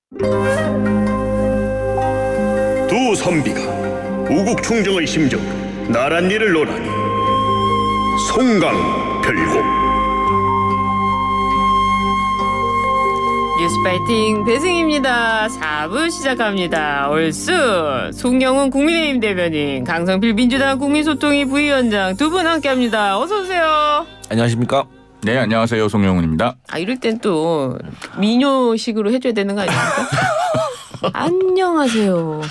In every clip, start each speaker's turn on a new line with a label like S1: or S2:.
S1: 두 선비가 우국 충정의 심정 나란 일을 논하니 송강별곡.
S2: 뉴스파이팅 배승입니다. 4부 시작합니다. 얼쑤 송영훈 국민의힘 대변인, 강성필 민주당 국민소통위 부위원장 두 분 함께합니다. 어서 오세요.
S3: 안녕하십니까?
S4: 네, 안녕하세요. 송영훈입니다.
S2: 이럴 땐 또 민요식으로 해줘야 되는 거 아닙니까? 안녕하세요.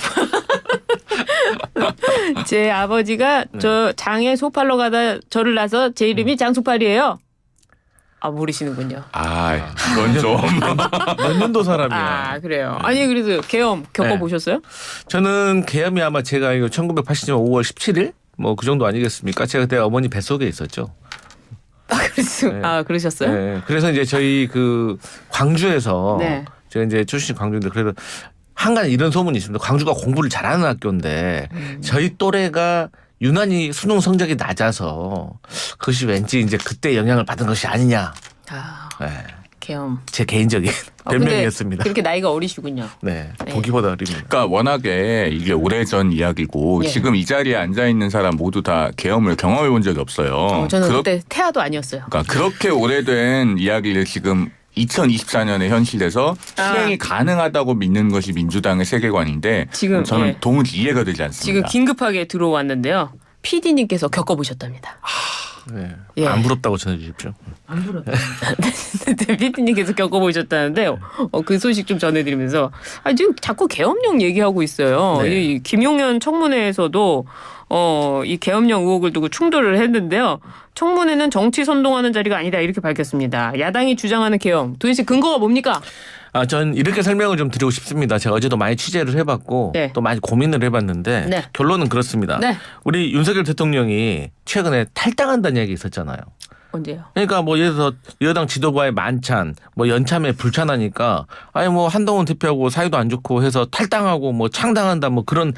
S2: 제 아버지가 저 장에 소팔로 가다 저를 낳아서 제 이름이 장소팔이에요. 모르시는군요.
S4: 이건 좀.
S3: 몇 년도 사람이에요.
S2: 그래요. 아니 그래서 계엄 겪어보셨어요?
S3: 네. 저는 계엄이 아마 제가 이거 1980년 5월 17일 뭐 그 정도 아니겠습니까? 제가 그때 어머니 뱃속에 있었죠.
S2: 그러셨어요?
S3: 네. 그래서 이제 저희 그 광주에서
S2: 네.
S3: 제가 이제 출신 광주인데 그래도 한간 이런 소문이 있습니다. 광주가 공부를 잘하는 학교인데 저희 또래가 유난히 수능 성적이 낮아서 그것이 왠지 이제 그때 영향을 받은 것이 아니냐. 네.
S2: 계엄.
S3: 제 개인적인 변명이었습니다.
S2: 그렇게 나이가 어리시군요.
S3: 네, 보기보다 어립니다.
S4: 그러니까 워낙에 이게 오래전 이야기고
S2: 예.
S4: 지금 이 자리에 앉아 있는 사람 모두 다 계엄을 경험해 본 적이 없어요.
S2: 저는 그때 태아도 아니었어요.
S4: 그러니까 그렇게 오래된 이야기를 지금 2024년에 현실에서 실행이 가능하다고 믿는 것이 민주당의 세계관인데
S2: 지금,
S4: 저는 도무지 이해가 되지 않습니다.
S2: 지금 긴급하게 들어왔는데요. PD님께서 겪어보셨답니다.
S3: 네.
S2: 예.
S3: 안 부럽다고 전해주십시오.
S2: 안 부럽다. PD님께서 겪어보셨다는데 그 소식 좀 전해드리면서 지금 자꾸 계엄령 얘기하고 있어요.
S3: 네.
S2: 이 김용현 청문회에서도 이 계엄령 의혹을 두고 충돌을 했는데요. 청문회는 정치 선동하는 자리가 아니다 이렇게 밝혔습니다. 야당이 주장하는 계엄 도대체 근거가 뭡니까?
S3: 전 이렇게 설명을 좀 드리고 싶습니다. 제가 어제도 많이 취재를 해봤고
S2: 네.
S3: 또 많이 고민을 해봤는데
S2: 네.
S3: 결론은 그렇습니다.
S2: 네.
S3: 우리 윤석열 대통령이 최근에 탈당한다는 얘기 있었잖아요.
S2: 언제요?
S3: 그러니까 뭐 예를 들어서 여당 지도부와의 만찬, 뭐 연참에 불참하니까 뭐 한동훈 대표하고 사이도 안 좋고 해서 탈당하고 뭐 창당한다 뭐 그런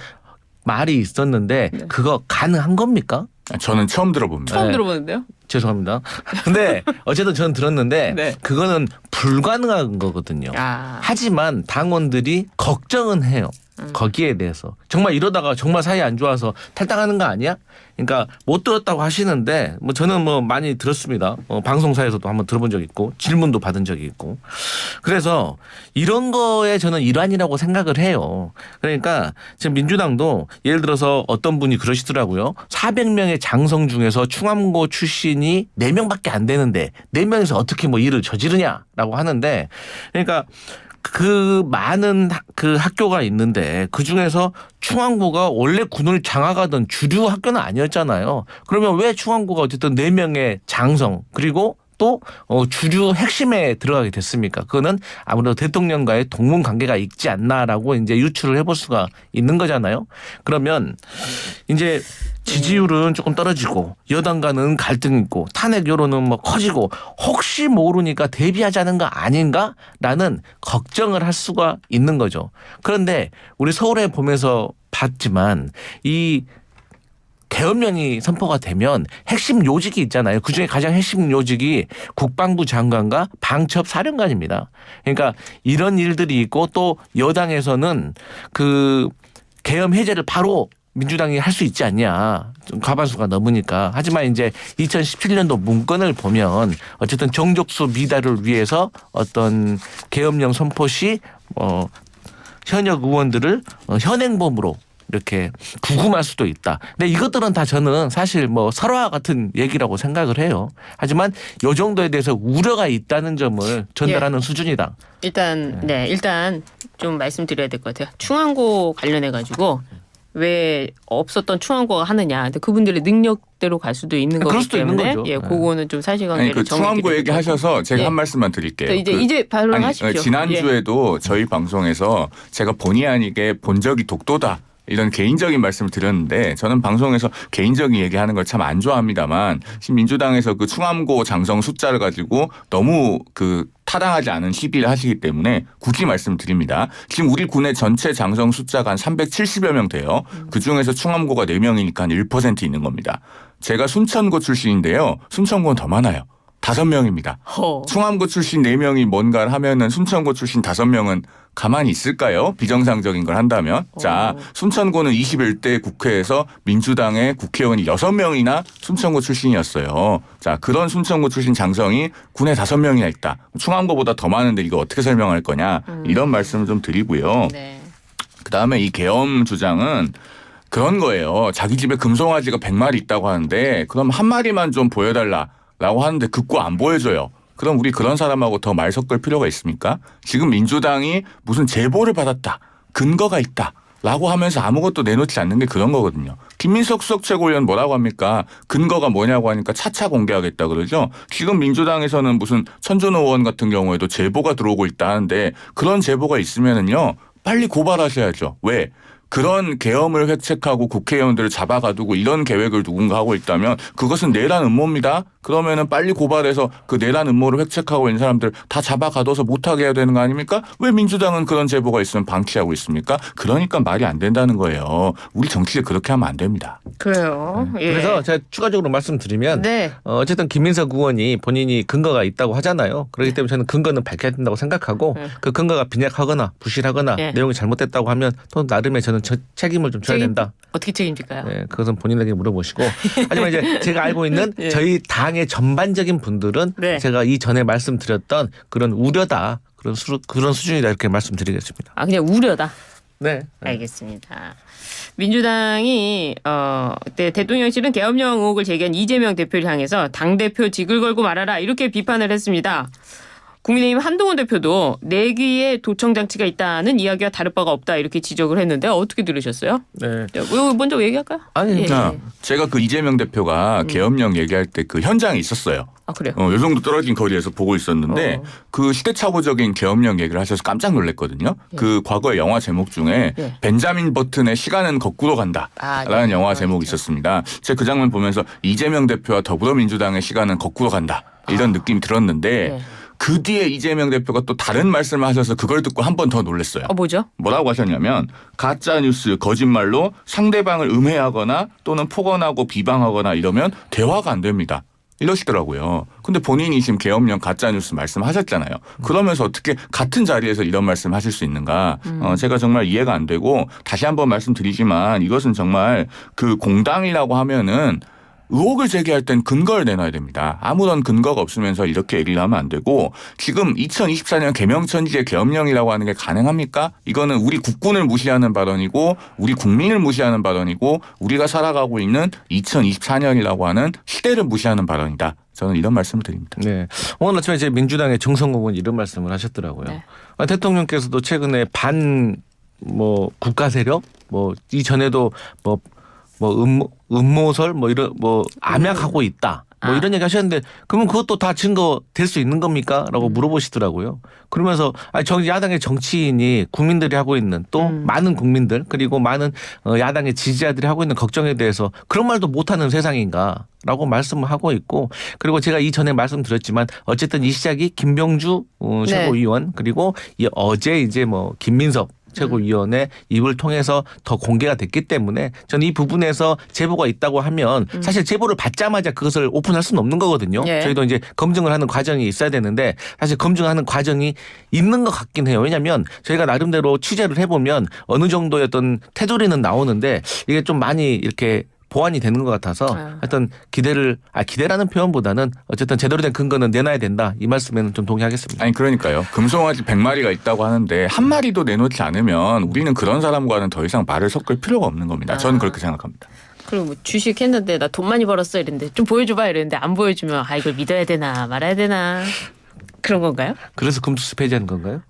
S3: 말이 있었는데 그거 가능한 겁니까?
S4: 저는 처음 들어봅니다.
S2: 처음 들어보는데요?
S3: 죄송합니다. 근데 어쨌든 저는 들었는데
S2: 네.
S3: 그거는 불가능한 거거든요. 하지만 당원들이 걱정은 해요. 거기에 대해서. 정말 이러다가 정말 사이 안 좋아서 탈당하는 거 아니야? 그러니까 못 들었다고 하시는데 뭐 저는 뭐 많이 들었습니다. 방송사에서도 한번 들어본 적 있고 질문도 받은 적이 있고. 그래서 이런 거에 저는 일환이라고 생각을 해요. 그러니까 지금 민주당도 예를 들어서 어떤 분이 그러시더라고요. 400명의 장성 중에서 충암고 출신이 4명밖에 안 되는데 4명에서 어떻게 뭐 일을 저지르냐라고 하는데 그러니까 그 많은 그 학교가 있는데 그중에서 충암고가 원래 군을 장악하던 주류 학교는 아니었잖아요. 그러면 왜 충암고가 어쨌든 4명의 장성 그리고 또 주류 핵심에 들어가게 됐습니까? 그거는 아무래도 대통령과의 동문 관계가 있지 않나라고 이제 유추를 해볼 수가 있는 거잖아요. 그러면 이제 지지율은 조금 떨어지고 여당과는 갈등이 있고 탄핵 여론은 뭐 커지고 혹시 모르니까 대비하자는 거 아닌가라는 걱정을 할 수가 있는 거죠. 그런데 우리 서울에 보면서 봤지만 이 계엄령이 선포가 되면 핵심 요직이 있잖아요. 그중에 가장 핵심 요직이 국방부 장관과 방첩 사령관입니다. 그러니까 이런 일들이 있고 또 여당에서는 그 계엄 해제를 바로 민주당이 할 수 있지 않냐. 좀 과반수가 넘으니까. 하지만 이제 2017년도 문건을 보면 어쨌든 정족수 미달을 위해서 어떤 계엄령 선포 시 현역 의원들을 현행범으로 이렇게 구금할 수도 있다. 근데 이것들은 다 저는 사실 뭐 설화 같은 얘기라고 생각을 해요. 하지만 이 정도에 대해서 우려가 있다는 점을 전달하는 수준이다.
S2: 일단 좀 말씀드려야 될 것 같아요. 충암고 관련해 가지고 왜 없었던 충암고가 하느냐. 근데 그분들의 능력대로 갈 수도 있는 거기 때문에 그거는 좀 사실관계를
S4: 충암고 얘기하셔서 제가 한 말씀만 드릴게요.
S2: 이제 발언하십시오.
S4: 지난주에도 저희 방송에서 제가 본의 아니게 본 적이 독도다. 이런 개인적인 말씀을 드렸는데 저는 방송에서 개인적인 얘기하는 걸 참 안 좋아합니다만 지금 민주당에서 그 충암고 장성 숫자를 가지고 너무 타당하지 않은 시비를 하시기 때문에 굳이 말씀드립니다. 지금 우리 군의 전체 장성 숫자가 한 370여 명 돼요. 그중에서 충암고가 4명이니까 한 1% 있는 겁니다. 제가 순천고 출신인데요. 순천고는 더 많아요. 5명입니다. 충암고 출신 4명이 뭔가를 하면은 순천고 출신 5명은 가만히 있을까요? 비정상적인 걸 한다면. 자, 순천고는 21대 국회에서 민주당의 국회의원이 6명이나 순천고 출신이었어요. 자, 그런 순천고 출신 장성이 군에 5명이나 있다. 충암고보다 더 많은데 이거 어떻게 설명할 거냐. 이런 말씀을 좀 드리고요.
S2: 네.
S4: 그다음에 이 계엄 주장은 그런 거예요. 자기 집에 금송아지가 100마리 있다고 하는데 그럼 한 마리만 좀 보여달라고 하는데 극구 안 보여줘요. 그럼 우리 그런 사람하고 더 말 섞을 필요가 있습니까? 지금 민주당이 무슨 제보를 받았다. 근거가 있다. 라고 하면서 아무것도 내놓지 않는 게 그런 거거든요. 김민석 수석 최고위원 뭐라고 합니까? 근거가 뭐냐고 하니까 차차 공개하겠다 그러죠. 지금 민주당에서는 무슨 천준호 의원 같은 경우에도 제보가 들어오고 있다 하는데 그런 제보가 있으면은요. 빨리 고발하셔야죠. 왜? 그런 계엄을 획책하고 국회의원들을 잡아가두고 이런 계획을 누군가 하고 있다면 그것은 내란 음모입니다. 그러면은 빨리 고발해서 그 내란 음모를 획책하고 있는 사람들 다 잡아가둬서 못하게 해야 되는 거 아닙니까? 왜 민주당은 그런 제보가 있으면 방치하고 있습니까? 그러니까 말이 안 된다는 거예요. 우리 정치를 그렇게 하면 안 됩니다.
S2: 그래요. 예.
S3: 그래서 제가 추가적으로 말씀드리면
S2: 네.
S3: 어쨌든 김민석 의원이 본인이 근거가 있다고 하잖아요. 그렇기 때문에 저는 근거는 밝혀야 된다고 생각하고 그 근거가 빈약하거나 부실하거나 내용이 잘못됐다고 하면 또 나름의 저는 책임을 좀 져야 된다.
S2: 어떻게 책임질까요?
S3: 네, 그것은 본인에게 물어보시고. 하지만 이제 제가 알고 있는 저희 당의 전반적인 분들은 제가 이전에 말씀드렸던 그런 우려다. 그런 수준이다 이렇게 말씀드리겠습니다.
S2: 아 그냥 우려다.
S3: 네.
S2: 알겠습니다. 민주당이 그때 대통령실은 계엄령 의혹을 제기한 이재명 대표를 향해서 당대표 직을 걸고 말아라 이렇게 비판을 했습니다. 국민의힘 한동훈 대표도 내기에 도청 장치가 있다는 이야기와 다를 바가 없다 이렇게 지적을 했는데 어떻게 들으셨어요?
S3: 네.
S2: 먼저 얘기할까요?
S3: 아니,
S4: 제가 그 이재명 대표가 계엄령 얘기할 때 그 현장에 있었어요.
S2: 아 그래요?
S4: 요 정도 떨어진 거리에서 보고 있었는데 그 시대착오적인 계엄령 얘기를 하셔서 깜짝 놀랐거든요. 그 과거의 영화 제목 중에 벤자민 버튼의 시간은 거꾸로 간다라는 영화 제목이 있었습니다. 제가 그 장면 보면서 이재명 대표와 더불어민주당의 시간은 거꾸로 간다 이런 느낌이 들었는데 그 뒤에 이재명 대표가 또 다른 말씀을 하셔서 그걸 듣고 한 번 더 놀랐어요.
S2: 뭐죠?
S4: 뭐라고 하셨냐면 가짜 뉴스 거짓말로 상대방을 음해하거나 또는 폭언하고 비방하거나 이러면 대화가 안 됩니다. 이러시더라고요. 근데 본인이 지금 계엄령 가짜뉴스 말씀하셨잖아요. 그러면서 어떻게 같은 자리에서 이런 말씀하실 수 있는가. 제가 정말 이해가 안 되고 다시 한번 말씀드리지만 이것은 정말 그 공당이라고 하면은 의혹을 제기할 땐 근거를 내놔야 됩니다. 아무런 근거가 없으면서 이렇게 얘기를 하면 안 되고 지금 2024년 개명천지의 계엄령이라고 하는 게 가능합니까? 이거는 우리 국군을 무시하는 발언이고 우리 국민을 무시하는 발언이고 우리가 살아가고 있는 2024년이라고 하는 시대를 무시하는 발언이다. 저는 이런 말씀을 드립니다.
S3: 네. 오늘 아침에 이제 민주당의 정성국 의원 이런 말씀을 하셨더라고요.
S2: 네.
S3: 대통령께서도 최근에 국가 세력 이전에도 음모설 이런 암약하고 있다. 이런 얘기 하셨는데 그러면 그것도 다 증거 될 수 있는 겁니까? 라고 물어보시더라고요. 그러면서 야당의 정치인이 국민들이 하고 있는 또 많은 국민들 그리고 많은 야당의 지지자들이 하고 있는 걱정에 대해서 그런 말도 못하는 세상인가? 라고 말씀을 하고 있고 그리고 제가 이전에 말씀드렸지만 어쨌든 이 시작이 김병주 최고위원 그리고 어제 이제 김민석 최고위원의 입을 통해서 더 공개가 됐기 때문에 저는 이 부분에서 제보가 있다고 하면 사실 제보를 받자마자 그것을 오픈할 수는 없는 거거든요. 저희도 이제 검증을 하는 과정이 있어야 되는데 사실 검증하는 과정이 있는 것 같긴 해요. 왜냐하면 저희가 나름대로 취재를 해보면 어느 정도의 어떤 테두리는 나오는데 이게 좀 많이 이렇게 보완이 되는 것 같아서 하여튼 기대라는 표현보다는 어쨌든 제대로 된 근거는 내놔야 된다. 이 말씀에는 좀 동의하겠습니다.
S4: 아니 그러니까요. 금송아지 100마리가 있다고 하는데 한 마리도 내놓지 않으면 우리는 그런 사람과는 더 이상 말을 섞을 필요가 없는 겁니다. 저는 그렇게 생각합니다.
S2: 그리고 주식 했는데 나 돈 많이 벌었어 이랬는데 좀 보여줘봐 이랬는데 안 보여주면 이걸 믿어야 되나 말아야 되나 그런 건가요?
S3: 그래서 금투수 폐지하는 건가요?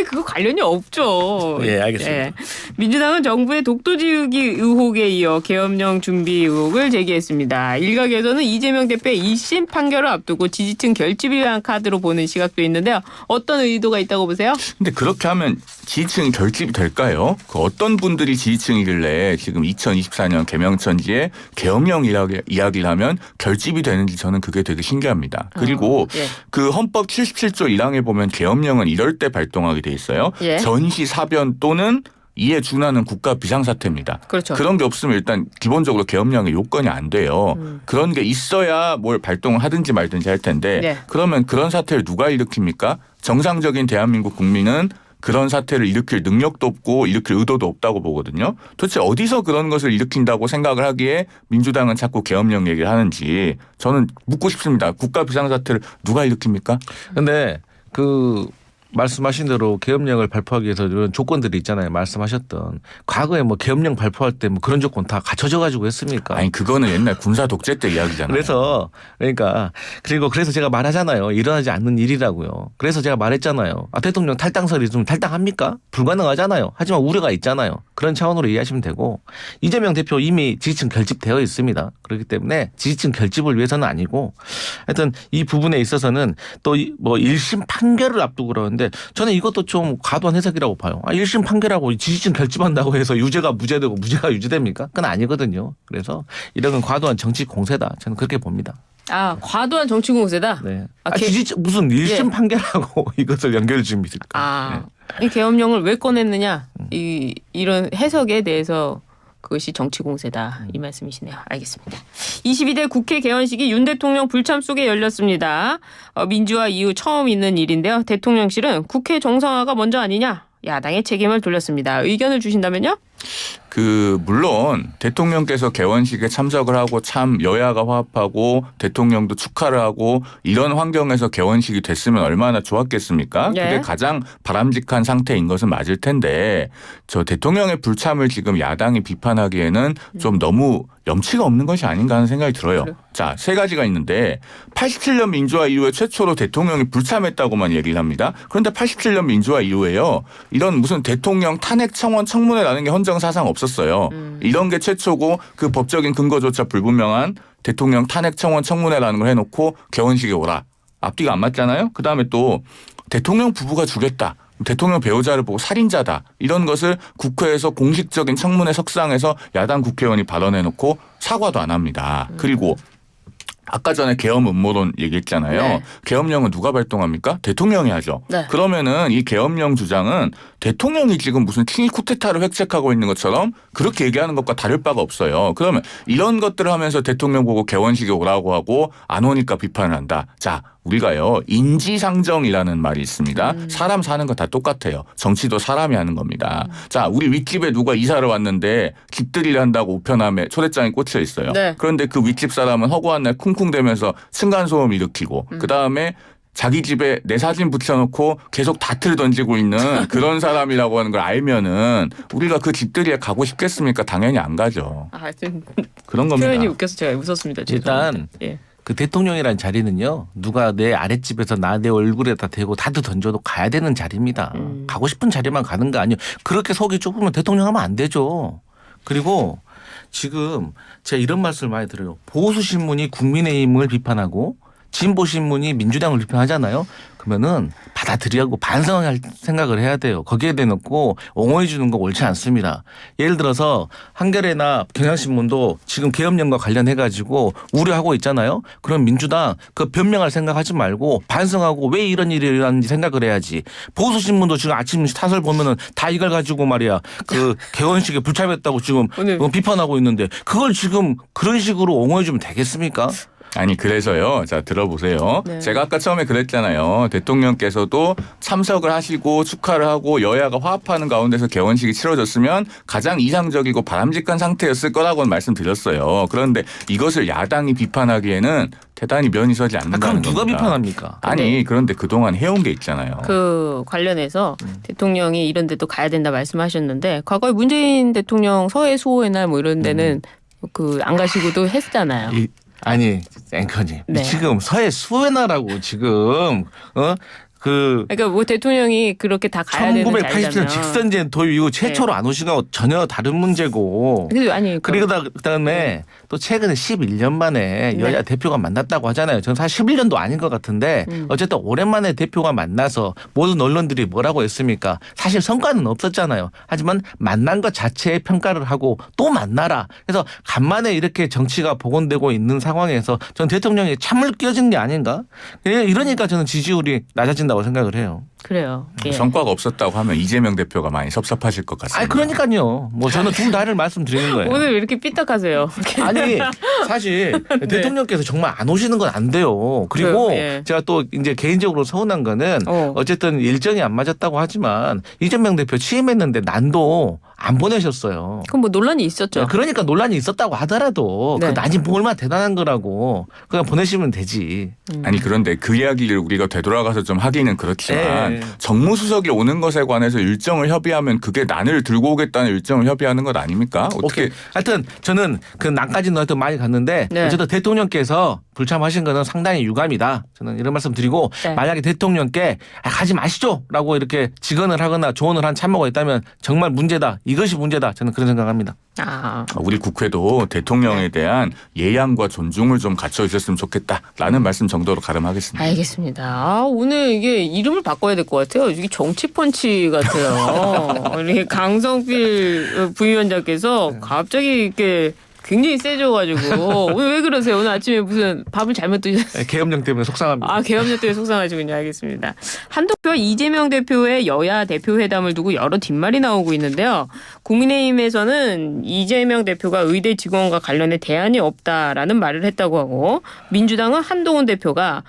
S2: 그거 관련이 없죠.
S3: 예, 알겠습니다.
S2: 민주당은 정부의 독도지우기 의혹에 이어 계엄령 준비 의혹을 제기했습니다. 일각에서는 이재명 대표의 1심 판결을 앞두고 지지층 결집을 위한 카드로 보는 시각도 있는데요. 어떤 의도가 있다고 보세요?
S4: 근데 그렇게 하면 지지층이 결집이 될까요? 그 어떤 분들이 지지층이길래 지금 2024년 개명천지에 계엄령 이야기를 하면 결집이 되는지 저는 그게 되게 신기합니다. 그리고 그 헌법 77조 1항에 보면 계엄령은 이럴 때 발동하게 돼 있어요. 전시 사변 또는 이에 준하는 국가 비상사태입니다.
S2: 그렇죠.
S4: 그런 게 없으면 일단 기본적으로 계엄령의 요건이 안 돼요. 그런 게 있어야 뭘 발동을 하든지 말든지 할 텐데
S2: 네.
S4: 그러면 그런 사태를 누가 일으킵니까? 정상적인 대한민국 국민은 그런 사태를 일으킬 능력도 없고 일으킬 의도도 없다고 보거든요. 도대체 어디서 그런 것을 일으킨다고 생각을 하기에 민주당은 자꾸 계엄령 얘기를 하는지 저는 묻고 싶습니다. 국가 비상사태를 누가 일으킵니까?
S3: 근데 말씀하신 대로 계엄령을 발표하기 위해서 이런 조건들이 있잖아요. 말씀하셨던 과거에 뭐 계엄령 발표할 때 뭐 그런 조건 다 갖춰져 가지고 했습니까?
S4: 아니 그거는 옛날 군사 독재 때 이야기잖아요.
S3: 그래서 제가 말하잖아요. 일어나지 않는 일이라고요. 그래서 제가 말했잖아요. 대통령 탈당설이 좀 탈당합니까? 불가능하잖아요. 하지만 우려가 있잖아요. 그런 차원으로 이해하시면 되고 이재명 대표 이미 지지층 결집되어 있습니다. 그렇기 때문에 지지층 결집을 위해서는 아니고 하여튼 이 부분에 있어서는 또 뭐 1심 판결을 앞두고 그러는데 저는 이것도 좀 과도한 해석이라고 봐요. 1심 판결하고 지지층 결집한다고 해서 유죄가 무죄되고 무죄가 유죄됩니까? 그건 아니거든요. 그래서 이런 건 과도한 정치 공세다. 저는 그렇게 봅니다.
S2: 과도한 정치 공세다?
S3: 네. 지지층 무슨 1심 판결하고 이것을 연결 지으십니까?
S2: 이 계엄령을 왜 꺼냈느냐 이런 해석에 대해서 그것이 정치 공세다 이 말씀이시네요. 알겠습니다. 22대 국회 개원식이 윤 대통령 불참 속에 열렸습니다. 민주화 이후 처음 있는 일인데요. 대통령실은 국회 정상화가 먼저 아니냐 야당의 책임을 돌렸습니다. 의견을 주신다면요?
S4: 물론 대통령께서 개원식에 참석을 하고 참 여야가 화합하고 대통령도 축하를 하고 이런 환경에서 개원식이 됐으면 얼마나 좋았겠습니까?
S2: 네.
S4: 그게 가장 바람직한 상태인 것은 맞을 텐데 저 대통령의 불참을 지금 야당이 비판하기에는 좀 너무 염치가 없는 것이 아닌가 하는 생각이 들어요.
S2: 그래.
S4: 자, 세 가지가 있는데 87년 민주화 이후에 최초로 대통령이 불참했다고만 얘기를 합니다. 그런데 87년 민주화 이후에요. 이런 무슨 대통령 탄핵 청원 청문회라는 게 헌정사상 없었어요. 이런 게 최초고 그 법적인 근거조차 불분명한 대통령 탄핵 청원 청문회라는 걸 해놓고 개원식에 오라. 앞뒤가 안 맞잖아요. 그다음에 또 대통령 부부가 죽였다. 대통령 배우자를 보고 살인자다. 이런 것을 국회에서 공식적인 청문회 석상에서 야당 국회의원이 발언해놓고 사과도 안 합니다. 그리고 아까 전에 계엄 음모론 얘기했잖아요.
S2: 네.
S4: 계엄령은 누가 발동합니까? 대통령이 하죠.
S2: 네.
S4: 그러면은 이 계엄령 주장은 대통령이 지금 무슨 친일 쿠데타를 획책하고 있는 것처럼 그렇게 얘기하는 것과 다를 바가 없어요. 그러면 이런 것들을 하면서 대통령 보고 개원식에 오라고 하고 안 오니까 비판을 한다. 자, 우리가요 인지상정이라는 말이 있습니다. 사람 사는 거 다 똑같아요. 정치도 사람이 하는 겁니다. 자, 우리 윗집에 누가 이사를 왔는데 집들이를 한다고 우편함에 초대장이 꽂혀 있어요.
S2: 네.
S4: 그런데 그 윗집 사람은 허구한 날 쿵쿵대면서 층간소음 일으키고 그다음에 자기 집에 내 사진 붙여놓고 계속 다트를 던지고 있는 그런 사람이라고 하는 걸 알면은 우리가 그 집들이에 가고 싶겠습니까? 당연히 안 가죠. 그런 겁니다.
S2: 표현이 웃겨서 제가 웃었습니다.
S3: 일단 그 대통령이라는 자리는요. 누가 내 아랫집에서 내 얼굴에다 대고 다트 던져도 가야 되는 자리입니다. 가고 싶은 자리만 가는 거 아니에요. 그렇게 속이 좁으면 대통령 하면 안 되죠. 그리고 지금 제가 이런 말씀을 많이 들어요. 보수신문이 국민의힘을 비판하고 진보신문이 민주당을 비판하잖아요. 그러면은 받아들이고 반성할 생각을 해야 돼요. 거기에 대놓고 옹호해 주는 거 옳지 않습니다. 예를 들어서 한겨레나 경향신문도 지금 계엄령과 관련해 가지고 우려하고 있잖아요. 그럼 민주당 그 변명할 생각하지 말고 반성하고 왜 이런 일이 일어났는지 생각을 해야지. 보수신문도 지금 아침 사설 보면은 다 이걸 가지고 말이야. 그 개원식에 불참했다고 지금 비판하고 있는데 그걸 지금 그런 식으로 옹호해 주면 되겠습니까?
S4: 아니 그래서요. 자 들어보세요.
S2: 네.
S4: 제가 아까 처음에 그랬잖아요. 대통령께서도 참석을 하시고 축하를 하고 여야가 화합하는 가운데서 개원식이 치러졌으면 가장 이상적이고 바람직한 상태였을 거라고는 말씀드렸어요. 그런데 이것을 야당이 비판하기에는 대단히 면이 서지 않는다는
S3: 그럼
S4: 겁니다.
S3: 누가 비판합니까?
S4: 아니 그런데 그동안 해온 게 있잖아요.
S2: 그 관련해서 대통령이 이런 데도 가야 된다 말씀하셨는데 과거에 문재인 대통령 서해 수호의 날 뭐 이런 데는 그 안 가시고도 했잖아요.
S3: 아니 앵커님
S2: 네.
S3: 지금 서해 수해나라고 지금
S2: 그러니까 뭐 대통령이 그렇게 다 가야 되는 자리잖아요.
S3: 1987년 직선제 도입 이후 최초로 안 오신 거 전혀 다른 문제고.
S2: 근데 아니
S3: 그리고 그다음에 또 최근에 11년 만에 여야 대표가 만났다고 하잖아요. 저는 사실 11년도 아닌 것 같은데 어쨌든 오랜만에 대표가 만나서 모든 언론들이 뭐라고 했습니까? 사실 성과는 없었잖아요. 하지만 만난 것 자체에 평가를 하고 또 만나라. 그래서 간만에 이렇게 정치가 복원되고 있는 상황에서 전 대통령이 참을 끼어진 게 아닌가? 이러니까 저는 지지율이 낮아진다고 생각을 해요.
S2: 그래요. 예.
S4: 성과가 없었다고 하면 이재명 대표가 많이 섭섭하실 것 같습니다.
S3: 아니 그러니까요. 뭐 저는 둘 다를 말씀드리는 거예요.
S2: 오늘 왜 이렇게 삐딱하세요?
S3: 아니 사실 대통령께서 정말 안 오시는 건 안 돼요. 그리고
S2: 예.
S3: 제가 또 이제 개인적으로 서운한 거는 어쨌든 일정이 안 맞았다고 하지만 이재명 대표 취임했는데 난도 안 보내셨어요.
S2: 그럼 뭐 논란이 있었죠.
S3: 그러니까 논란이 있었다고 하더라도
S2: 네.
S3: 그 난이 뭐 얼마나 대단한 거라고 그냥 보내시면 되지.
S4: 아니 그런데 그 이야기를 우리가 되돌아가서 좀 하기는 그렇지만
S3: 예.
S4: 정무수석이 오는 것에 관해서 일정을 협의하면 그게 난을 들고 오겠다는 일정을 협의하는 것 아닙니까? 어떻게
S3: 오케이. 하여튼 저는 그 난까지는 하여튼 많이 갔는데
S2: 네.
S3: 어쨌든 대통령께서 불참하신 거는 상당히 유감이다. 저는 이런 말씀 드리고
S2: 네.
S3: 만약에 대통령께 가지 마시죠라고 이렇게 직언을 하거나 조언을 한 참모가 있다면 정말 문제다. 이것이 문제다. 저는 그런 생각합니다.
S4: 우리 국회도 대통령에 대한 예양과 존중을 좀 갖춰 있었으면 좋겠다라는 말씀 정도로 가름하겠습니다.
S2: 알겠습니다. 오늘 이게 이름을 바꿔야 될 것 같아요. 이게 정치 펀치 같아요. 우리 강성필 부위원장께서 갑자기 이렇게 굉장히 세져가지고 오늘 왜 그러세요? 오늘 아침에 무슨 밥을 잘못 드셨어요?
S3: 계엄령 때문에 속상합니다.
S2: 계엄령 때문에 속상하시군요. 알겠습니다. 한동표와 이재명 대표의 여야 대표 회담을 두고 여러 뒷말이 나오고 있는데요. 국민의힘에서는 이재명 대표가 의대 직원과 관련해 대안이 없다라는 말을 했다고 하고 민주당은 한동훈 대표가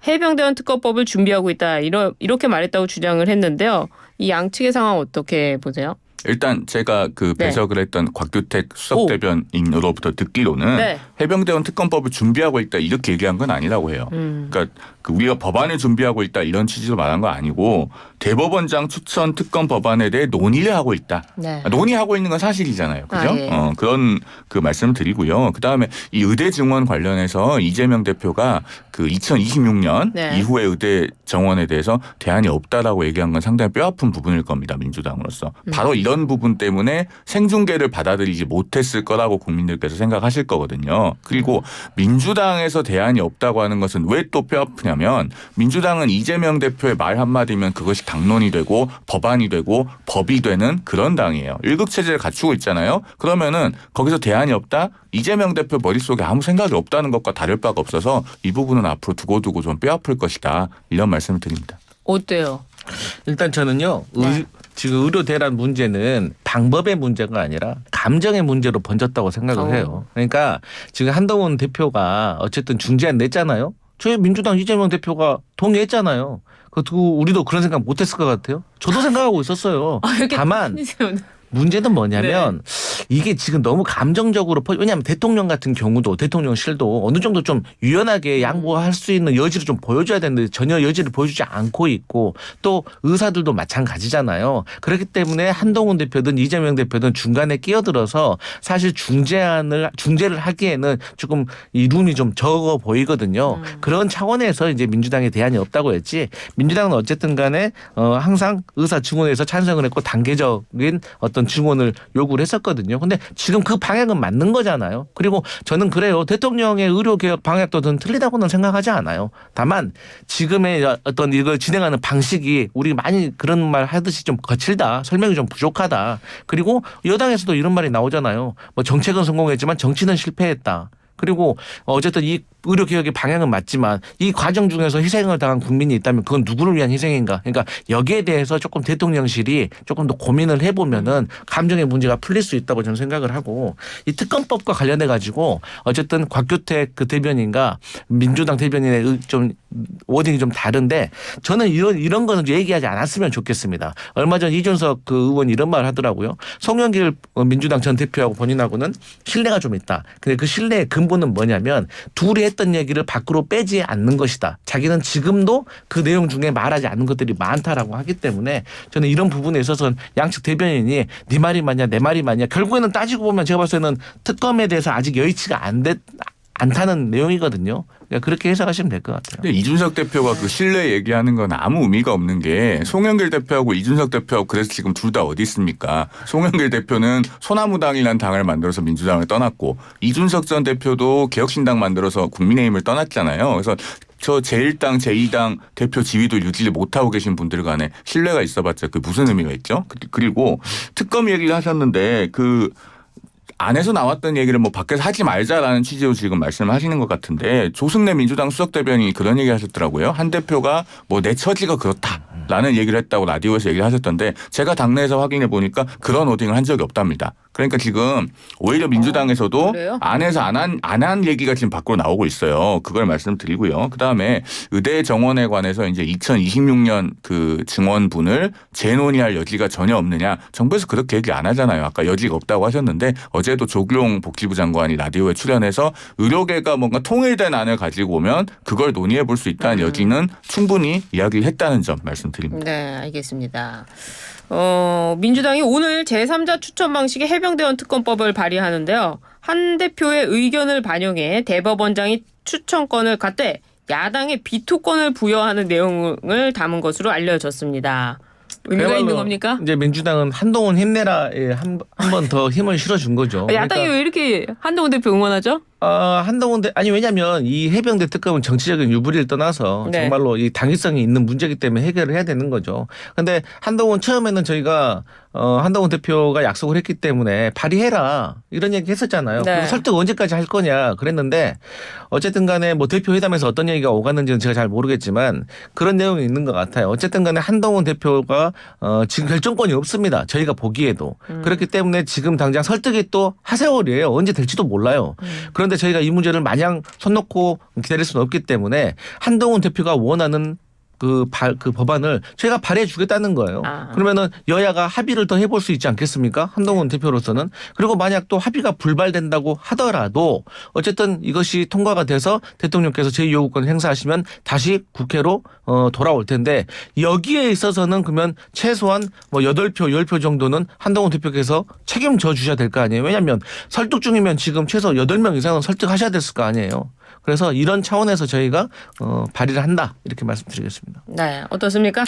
S2: 해병대원 특검법을 준비하고 있다 이렇게 말했다고 주장을 했는데요. 이 양측의 상황 어떻게 보세요?
S4: 일단 제가 그 배석을 했던 곽규택 수석대변인으로부터 듣기로는
S2: 네.
S4: 해병대원 특검법을 준비하고 있다 이렇게 얘기한 건 아니라고 해요. 그러니까 그 우리가 법안을 준비하고 있다 이런 취지로 말한 거 아니고 대법원장 추천 특검 법안에 대해 논의를 하고 있다.
S2: 네.
S4: 논의하고 있는 건 사실이잖아요. 그죠?
S2: 예.
S4: 그런 그 말씀을 드리고요. 그다음에 이 의대 증원 관련해서 이재명 대표가 그 2026년
S2: 네.
S4: 이후에 의대 정원에 대해서 대안이 없다라고 얘기한 건 상당히 뼈아픈 부분일 겁니다. 민주당으로서. 바로 이런 부분 때문에 생중계를 받아들이지 못했을 거라고 국민들께서 생각하실 거거든요. 그리고 민주당에서 대안이 없다고 하는 것은 왜 또 뼈아프냐면 민주당은 이재명 대표의 말 한마디면 그것이 당론이 되고 법안이 되고 법이 되는 그런 당이에요. 일극체제를 갖추고 있잖아요. 그러면은 거기서 대안이 없다? 이재명 대표 머릿속에 아무 생각이 없다는 것과 다를 바가 없어서 이 부분은 앞으로 두고두고 좀 뼈아플 것이다. 이런 말씀을 드립니다.
S2: 어때요?
S3: 일단 저는요. 지금 의료 대란 문제는 방법의 문제가 아니라 감정의 문제로 번졌다고 생각을 해요. 그러니까 지금 한동훈 대표가 어쨌든 중재안 냈잖아요. 저희 민주당 이재명 대표가 동의했잖아요. 그거 두고 우리도 그런 생각 못했을 것 같아요. 저도 생각하고 있었어요. 다만 문제는 뭐냐면 이게 지금 너무 감정적으로 왜냐하면 대통령 같은 경우도 대통령실도 어느 정도 좀 유연하게 양보할 수 있는 여지를 좀 보여줘야 되는데 전혀 여지를 보여주지 않고 있고 또 의사들도 마찬가지잖아요. 그렇기 때문에 한동훈 대표든 이재명 대표든 중간에 끼어들어서 사실 중재를 하기에는 조금 이 룸이 좀 적어 보이거든요. 그런 차원에서 이제 민주당에 대안이 없다고 했지 민주당은 어쨌든 간에 항상 의사 증원에서 찬성을 했고 단계적인 어떤 증원을 요구를 했었거든요. 근데 지금 그 방향은 맞는 거잖아요. 그리고 저는 그래요. 대통령의 의료개혁 방향도 틀리다고는 생각하지 않아요. 다만 지금의 어떤 이걸 진행하는 방식이 우리 많이 그런 말 하듯이 좀 거칠다. 설명이 좀 부족하다. 그리고 여당에서도 이런 말이 나오잖아요. 뭐 정책은 성공했지만 정치는 실패했다. 그리고 어쨌든 이 의료개혁의 방향은 맞지만 이 과정 중에서 희생을 당한 국민이 있다면 그건 누구를 위한 희생인가. 그러니까 여기에 대해서 조금 대통령실이 조금 더 고민을 해보면은 감정의 문제가 풀릴 수 있다고 저는 생각을 하고 이 특검법과 관련해 가지고 어쨌든 곽규택 그 대변인과 민주당 대변인의 좀 워딩이 좀 다른데 저는 이런 거는 얘기하지 않았으면 좋겠습니다. 얼마 전 이준석 그 의원이 이런 말을 하더라고요. 송영길 민주당 전 대표하고 본인하고는 신뢰가 좀 있다. 근데 그 신뢰의 근본은 뭐냐면 둘이 했던 얘기를 밖으로 빼지 않는 것이다. 자기는 지금도 그 내용 중에 말하지 않는 것들이 많다라고 하기 때문에 저는 이런 부분에 있어서는 양측 대변인이 네 말이 맞냐 내 말이 맞냐 결국에는 따지고 보면 제가 봤을 때는 특검에 대해서 아직 여의치가 않다는 내용이거든요. 그러니까 그렇게 해석하시면 될 것 같아요.
S4: 근데 이준석 대표가 그 신뢰 얘기하는 건 아무 의미가 없는 게 송영길 대표하고 이준석 대표하고 그래서 지금 둘 다 어디 있습니까? 송영길 대표는 소나무당이라는 당을 만들어서 민주당을 떠났고 이준석 전 대표도 개혁신당 만들어서 국민의힘을 떠났잖아요. 그래서 저 제1당, 제2당 대표 지위도 유지를 못하고 계신 분들 간에 신뢰가 있어봤자 그 무슨 의미가 있죠? 그리고 특검 얘기를 하셨는데 그 안에서 나왔던 얘기를 뭐 밖에서 하지 말자라는 취지로 지금 말씀하시는 것 같은데 조승래 민주당 수석대변인이 그런 얘기 하셨더라고요. 한 대표가 뭐 내 처지가 그렇다. 라는 얘기를 했다고 라디오에서 얘기를 하셨던데 제가 당내에서 확인해 보니까 그런 워딩을 한 적이 없답니다. 그러니까 지금 오히려 민주당에서도 안에서 안 한 얘기가 지금 밖으로 나오고 있어요. 그걸 말씀드리고요. 그다음에 의대 정원에 관해서 이제 2026년 그 증원분을 재논의할 여지가 전혀 없느냐. 정부에서 그렇게 얘기 안 하잖아요. 아까 여지가 없다고 하셨는데 어제도 조규용 복지부 장관이 라디오에 출연해서 의료계가 뭔가 통일된 안을 가지고 오면 그걸 논의해 볼 수 있다는 여지는 충분히 이야기했다는 점 말씀드립니다.
S2: 네, 알겠습니다. 민주당이 오늘 제3자 추천 방식의 해병대원 특검법을 발의하는데요. 한 대표의 의견을 반영해 대법원장이 추천권을 갖되 야당의 비토권을 부여하는 내용을 담은 것으로 알려졌습니다. 의미가 있는 겁니까?
S3: 이제 민주당은 한동훈 힘내라에 한 번 더 힘을 실어준 거죠.
S2: 야당이 그러니까 왜 이렇게 한동훈 대표 응원하죠?
S3: 아니 왜냐하면 이 해병대 특검은 정치적인 유불리를 떠나서
S2: 네. 정말로
S3: 이 당위성이 있는 문제이기 때문에 해결을 해야 되는 거죠. 그런데 한동훈 처음에는 저희가 한동훈 대표가 약속을 했기 때문에 발의해라 이런 얘기 했었잖아요.
S2: 네.
S3: 그리고 설득 언제까지 할 거냐 그랬는데 어쨌든 간에 뭐 대표 회담에서 어떤 얘기가 오갔는지는 제가 잘 모르겠지만 그런 내용이 있는 것 같아요. 어쨌든 간에 한동훈 대표가 지금 결정권이 없습니다. 저희가 보기에도. 그렇기 때문에 지금 당장 설득이 또 하세월이에요. 언제 될지도 몰라요. 그런데 저희가 이 문제를 마냥 손 놓고 기다릴 수는 없기 때문에 한동훈 대표가 원하는 그 법안을 저희가 발의해 주겠다는 거예요. 그러면은 여야가 합의를 더 해볼 수 있지 않겠습니까? 한동훈 대표로서는. 그리고 만약 또 합의가 불발된다고 하더라도 어쨌든 이것이 통과가 돼서 대통령께서 제2요구권을 행사하시면 다시 국회로 돌아올 텐데 여기에 있어서는 그러면 최소한 뭐 8표, 10표 정도는 한동훈 대표께서 책임져 주셔야 될 거 아니에요. 왜냐하면 설득 중이면 지금 최소 8명 이상은 설득하셔야 됐을 거 아니에요. 그래서 이런 차원에서 저희가 발의를 한다 이렇게 말씀드리겠습니다.
S2: 네, 어떻습니까?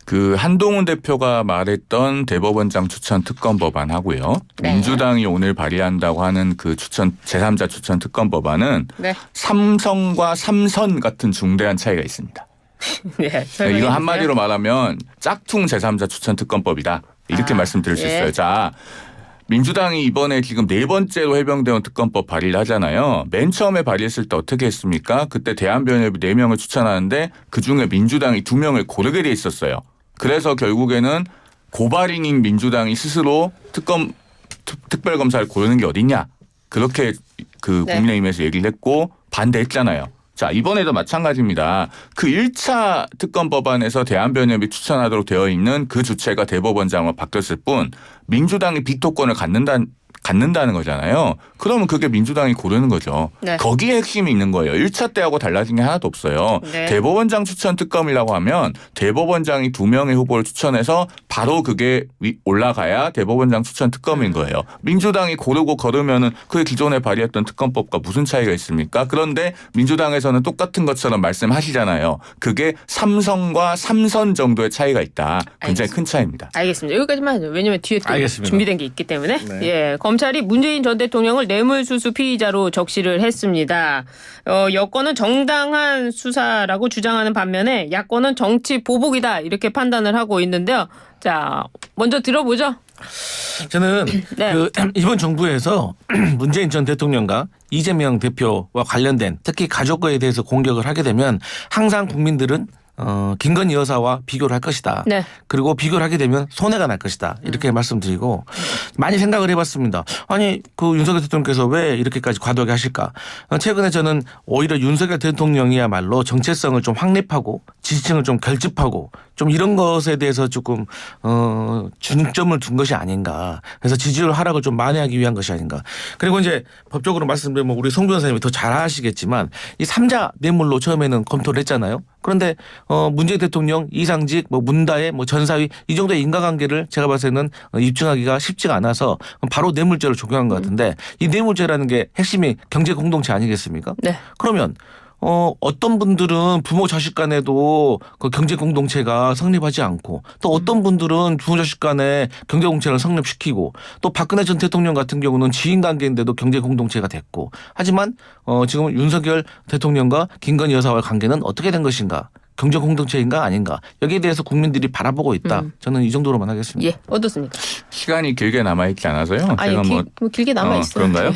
S4: 그 한동훈 대표가 말했던 대법원장 추천 특검 법안 하고요.
S2: 네.
S4: 민주당이 오늘 발의한다고 하는 그 추천 제3자 추천 특검 법안은
S2: 네.
S4: 삼성과 삼선 같은 중대한 차이가 있습니다.
S2: 네,
S4: 이거 한마디로 말하면 짝퉁 제3자 추천 특검법이다. 이렇게 말씀드릴 수 있어요. 자. 민주당이 이번에 지금 4번째로 해병대원 특검법 발의를 하잖아요. 맨 처음에 발의했을 때 어떻게 했습니까? 그때 대한변협이 4명을 추천하는데 그중에 민주당이 2명을 고르게 돼 있었어요. 그래서 결국에는 고발인인 민주당이 스스로 특별검사를 고르는 게 어딨냐. 그렇게 그 국민의힘에서 얘기를 했고 반대했잖아요. 자, 이번에도 마찬가지입니다. 그 1차 특검 법안에서 대한변협이 추천하도록 되어 있는 그 주체가 대법원장으로 바뀌었을 뿐 민주당이 비토권을 갖는다는 거잖아요. 그러면 그게 민주당이 고르는 거죠. 네. 거기에 핵심이 있는 거예요. 1차 때하고 달라진 게 하나도 없어요. 네. 대법원장 추천 특검이라고 하면 대법원장이 2명의 후보를 추천해서 바로 그게 올라가야 대법원장 추천 특검인 거예요. 민주당이 고르고 거르면은 그게 기존에 발의했던 특검법과 무슨 차이가 있습니까? 그런데 민주당에서는 똑같은 것처럼 말씀하시잖아요. 그게 삼성과 삼선 정도의 차이가 있다. 굉장히 큰 차이입니다.
S2: 알겠습니다. 여기까지만 하죠. 왜냐하면 뒤에 또 준비된 게 있기 때문에. 네. 예, 검찰이 문재인 전 대통령을 뇌물수수 피의자로 적시를 했습니다. 여권은 정당한 수사라고 주장하는 반면에 야권은 정치 보복이다 이렇게 판단을 하고 있는데요. 자, 먼저 들어보죠.
S3: 저는 이번 정부에서 문재인 전 대통령과 이재명 대표와 관련된 특히 가족과에 대해서 공격을 하게 되면 항상 국민들은 김건희 여사와 비교를 할 것이다. 네. 그리고 비교를 하게 되면 손해가 날 것이다. 이렇게 말씀드리고 많이 생각을 해봤습니다. 아니 그 윤석열 대통령께서 왜 이렇게까지 과도하게 하실까. 최근에 저는 오히려 윤석열 대통령이야말로 정체성을 좀 확립하고 지지층을 좀 결집하고 좀 이런 것에 대해서 조금 중점을 둔 것이 아닌가. 그래서 지지율 하락을 좀 만회하기 위한 것이 아닌가. 그리고 이제 법적으로 말씀드리면 우리 송 변호사님이 더 잘 아시겠지만 이 3자 뇌물로 처음에는 검토를 했잖아요. 그런데 문재인 대통령, 이상직, 문다혜, 전사위 이 정도의 인과관계를 제가 봤을 때는 입증하기가 쉽지가 않아서 바로 뇌물죄를 적용한 것 같은데 이 뇌물죄라는 게 핵심이 경제 공동체 아니겠습니까? 네. 그러면 어떤 분들은 부모 자식 간에도 그 경제 공동체가 성립하지 않고 또 어떤 분들은 부모 자식 간에 경제 공동체를 성립시키고 또 박근혜 전 대통령 같은 경우는 지인 관계인데도 경제 공동체가 됐고 하지만 지금 윤석열 대통령과 김건희 여사와의 관계는 어떻게 된 것인가? 경제 공동체인가 아닌가 여기에 대해서 국민들이 바라보고 있다. 저는 이 정도로만 하겠습니다.
S2: 예, 어떻습니까?
S4: 시간이 길게 남아있지 않아서요.
S2: 아니,
S4: 제가
S2: 뭐 길게 남아있어요.
S4: 그런가요?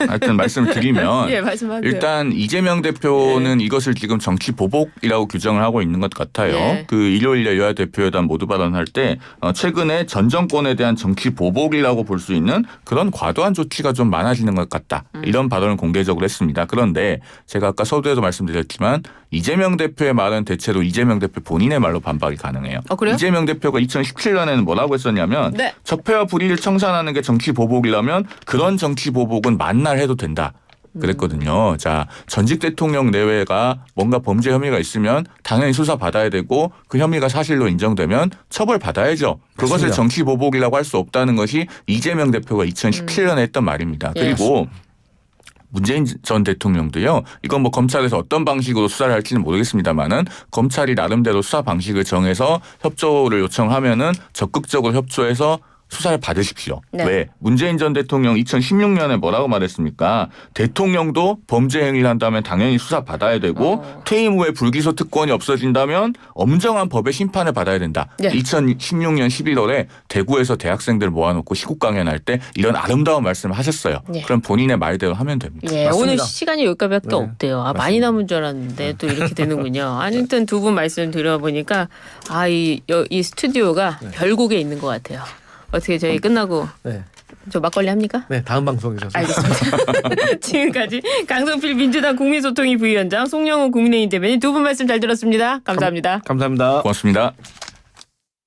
S4: 하여튼 말씀을 드리면
S2: 예, 말씀하세요.
S4: 일단 이재명 대표는 이것을 지금 정치 보복이라고 규정을 하고 있는 것 같아요.
S2: 예.
S4: 그 일요일에 여야 대표회담 모두 발언할 때 최근에 전 정권에 대한 정치 보복이라고 볼 수 있는 그런 과도한 조치가 좀 많아지는 것 같다. 이런 발언을 공개적으로 했습니다. 그런데 제가 아까 서두에도 말씀드렸지만 이재명 대표의 말은 대체로 이재명 대표 본인의 말로 반박이 가능해요.
S2: 그래요?
S4: 이재명 대표가 2017년에는 뭐라고 했었냐면
S2: 네.
S4: 적폐와 불의를 청산하는 게 정치 보복이라면 그런 정치 보복은 만날 해도 된다. 그랬거든요. 자, 전직 대통령 내외가 뭔가 범죄 혐의가 있으면 당연히 수사 받아야 되고 그 혐의가 사실로 인정되면 처벌 받아야죠. 그것을
S3: 맞습니다.
S4: 정치 보복이라고 할 수 없다는 것이 이재명 대표가 2017년에 했던 말입니다.
S2: 예.
S4: 그리고 문재인 전 대통령도요. 이건 뭐 검찰에서 어떤 방식으로 수사를 할지는 모르겠습니다만은 검찰이 나름대로 수사 방식을 정해서 협조를 요청하면은 적극적으로 협조해서 수사를 받으십시오.
S2: 네.
S4: 왜? 문재인 전 대통령 2016년에 뭐라고 말했습니까? 대통령도 범죄 행위를 한다면 당연히 수사 받아야 되고 퇴임 후에 불기소 특권이 없어진다면 엄정한 법의 심판을 받아야 된다.
S2: 네.
S4: 2016년 11월에 대구에서 대학생들 모아놓고 시국 강연할 때 이런 아름다운 말씀을 하셨어요.
S2: 네.
S4: 그럼 본인의 말대로 하면 됩니다.
S2: 예,
S3: 맞습니다.
S2: 오늘 시간이 여기까지밖에
S3: 네.
S2: 없대요. 많이 남은 줄 알았는데 또 이렇게 되는군요. 아무튼 두 분 말씀 드려보니까 이 스튜디오가 별곡에 있는 것 같아요. 어떻게 저희 끝나고
S3: 네.
S2: 저 막걸리 합니까?
S3: 네, 다음 방송에서.
S2: 알겠습니다. 지금까지 강성필 민주당 국민소통위 부위원장, 송영호 국민의힘 대변인 두 분 말씀 잘 들었습니다. 감사합니다.
S3: 감사합니다.
S4: 고맙습니다.